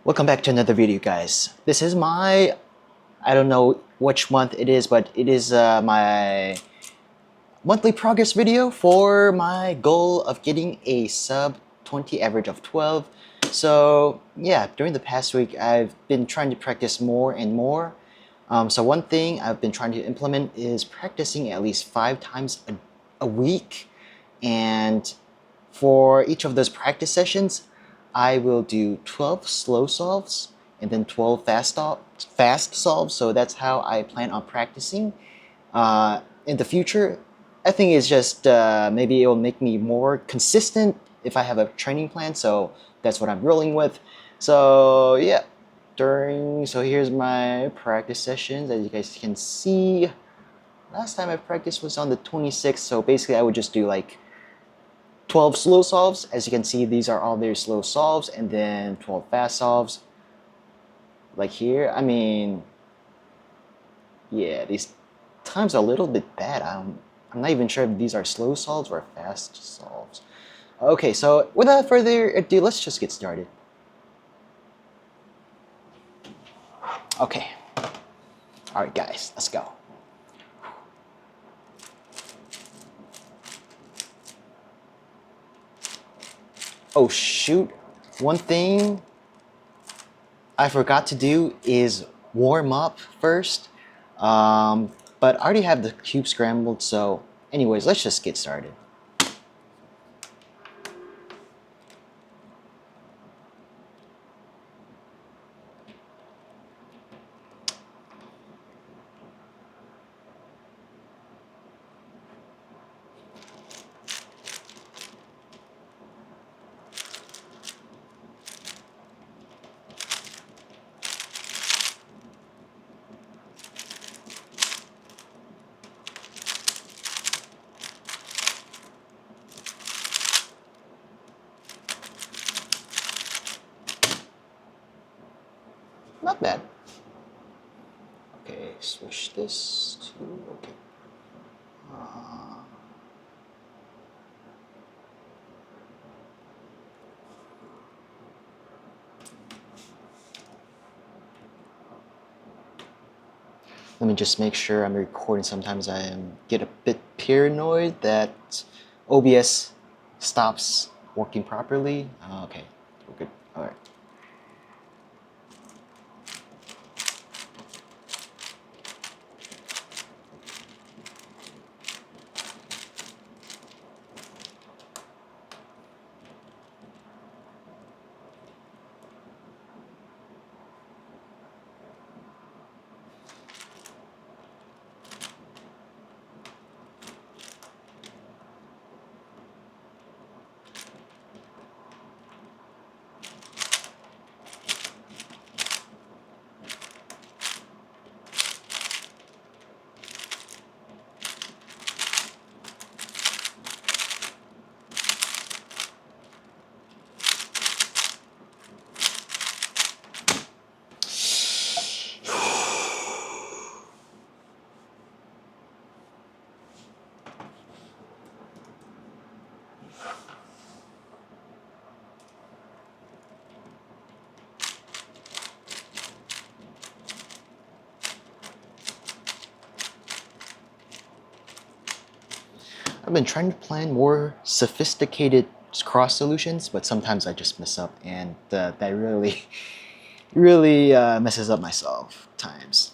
Welcome back to another video, guys. This is I don't know which month it is, but it is my monthly progress video for my goal of getting a sub-20 average of 12. So yeah, during the past week, I've been trying to practice more and more. So one thing I've been trying to implement is practicing at least 5 times a week. And for each of those practice sessions, I will do 12 slow solves and then 12 fast solves. So that's how I plan on practicing. In the future, I think it's just maybe it will make me more consistent if I have a training plan. So that's what I'm rolling with. So yeah, so here's my practice sessions. As you guys can see, last time I practiced was on the 26th. So basically, I would just do like 12 slow solves. As you can see, these are all very slow solves, and then 12 fast solves. Like here, I mean, yeah, these times are a little bit bad. I'm not even sure if these are slow solves or fast solves. Okay, so without further ado, let's just get started. Okay, all right, guys, let's go. Oh shoot, one thing I forgot to do is warm up first. But I already have the cube scrambled, so anyways, let's just get started. Not bad. Okay, switch this to, okay. Let me just make sure I'm recording. Sometimes I get a bit paranoid that OBS stops working properly. Okay, we're good. All right. I've been trying to plan more sophisticated cross solutions, but sometimes I just mess up, and that really, really messes up my solve times.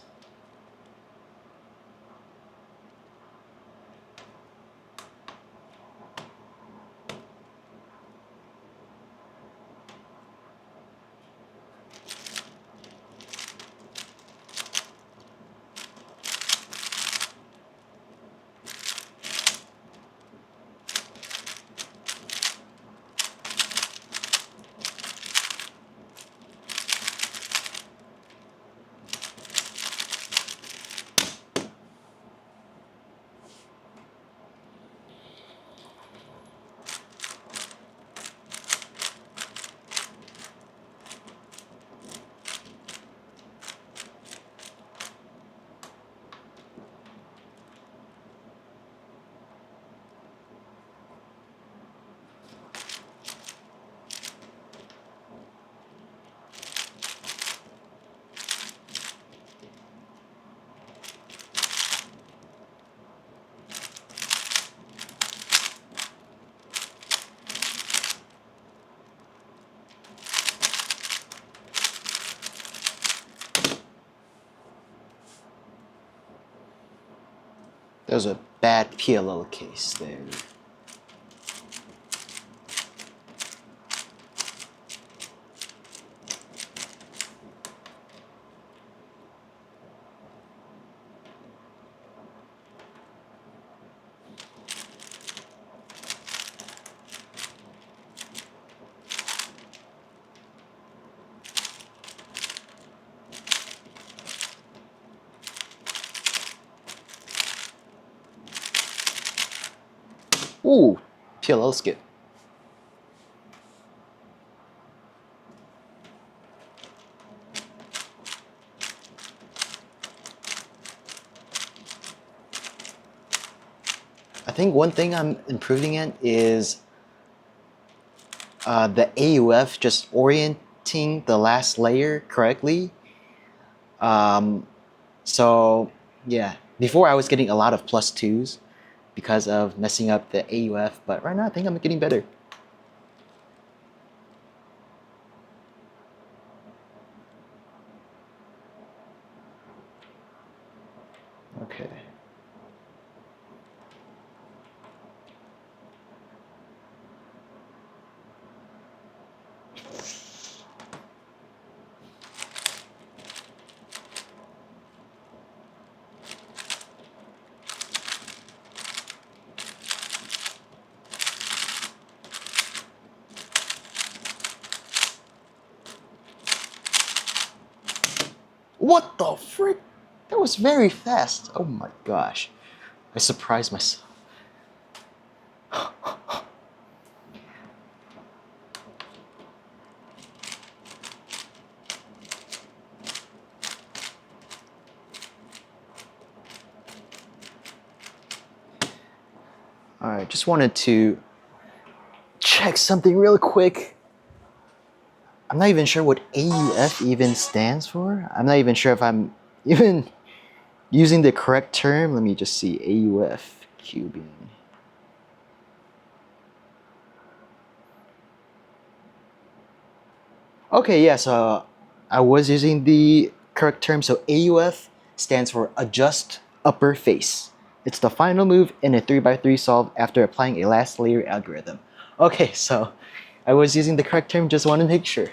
That was a bad PLL case there. Ooh, PLL skip. I think one thing I'm improving in is the AUF just orienting the last layer correctly. So yeah, before I was getting a lot of +2s because of messing up the AUF, but right now I think I'm getting better. Okay. What the frick? That was very fast. Oh my gosh. I surprised myself. Alright, just wanted to check something real quick. I'm not even sure what AUF even stands for. I'm not even sure if I'm even using the correct term. Let me just see. AUF cubing. Okay, yeah, so I was using the correct term. So AUF stands for adjust upper face. It's the final move in a 3x3 solve after applying a last layer algorithm. Okay, so I was using the correct term, just want to make sure.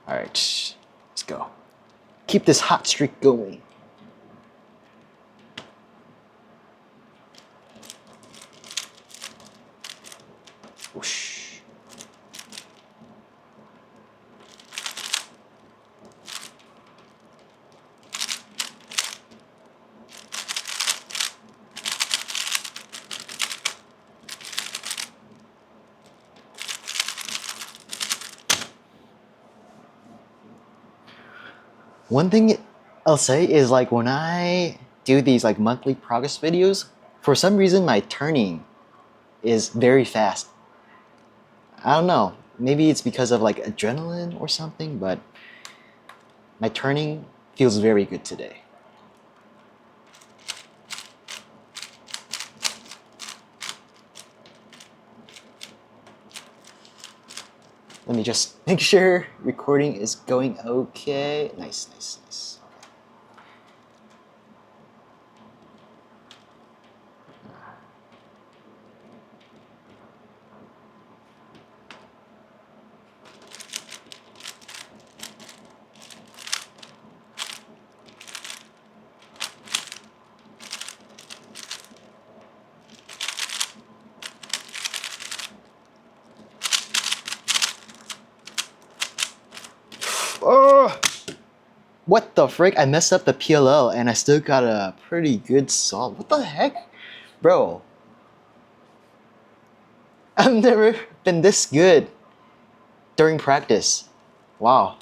Alright, let's go. Keep this hot streak going. Whoosh. One thing I'll say is like when I do these like monthly progress videos, for some reason my turning is very fast. I don't know, maybe it's because of like adrenaline or something, but my turning feels very good today. Let me just make sure recording is going okay. Nice, nice, nice. Oh! What the frick? I messed up the PLL and I still got a pretty good solve. What the heck? Bro. I've never been this good during practice. Wow.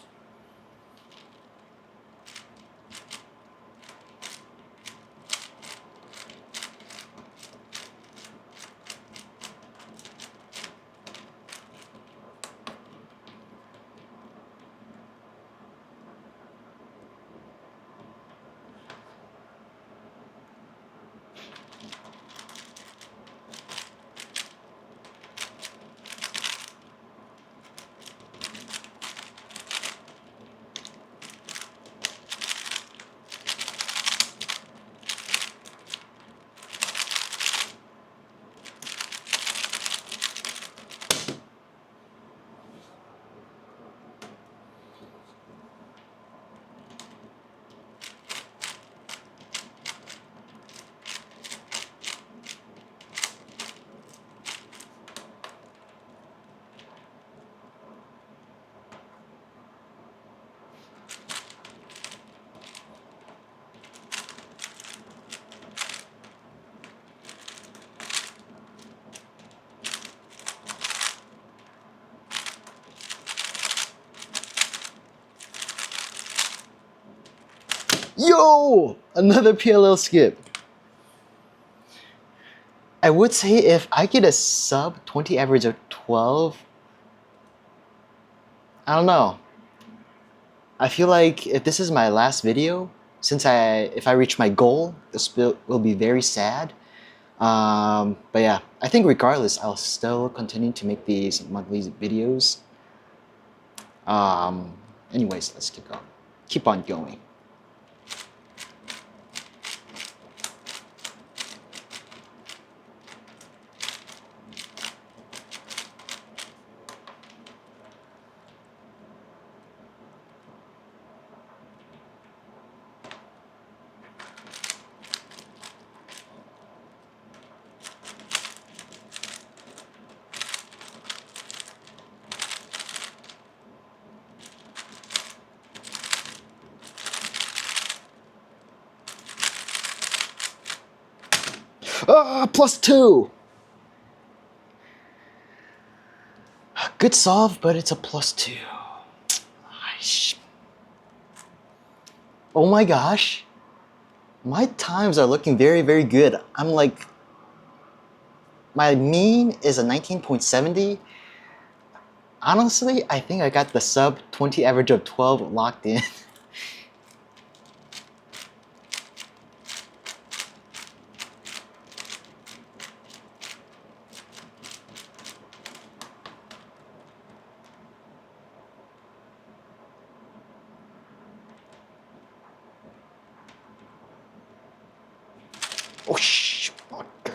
Yo! Another PLL skip. I would say if I get a sub 20 average of 12, I don't know. I feel like if this is my last video, if I reach my goal, this will be very sad. But yeah, I think regardless, I'll still continue to make these monthly videos. Anyways, let's keep on going. +2! Good solve, but it's a +2. Oh my gosh. My times are looking very, very good. I'm like, my mean is a 19.70. Honestly, I think I got the sub 20 average of 12 locked in. Oh, shh. Okay.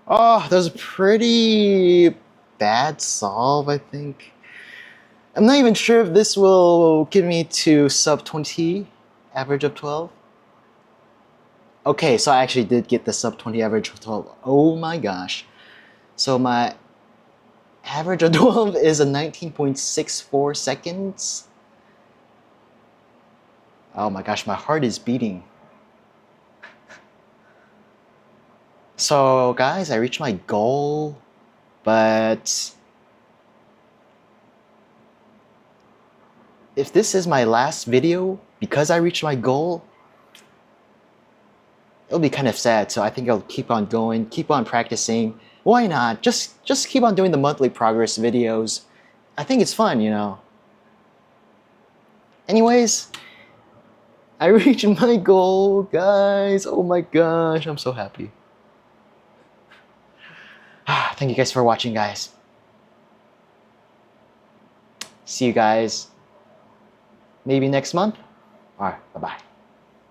Oh, that was a pretty bad solve, I think. I'm not even sure if this will get me to sub 20 average of 12. Okay, so I actually did get the sub 20 average of 12. Oh my gosh. So my average of 12 is a 19.64 seconds. Oh my gosh, my heart is beating. So guys, I reached my goal, but if this is my last video because I reached my goal, it'll be kind of sad. So I think I'll keep on going, keep on practicing. Why not? Just keep on doing the monthly progress videos. I think it's fun, you know. Anyways, I reached my goal, guys. Oh my gosh, I'm so happy. Thank you guys for watching, guys. See you guys maybe next month. All right, bye-bye.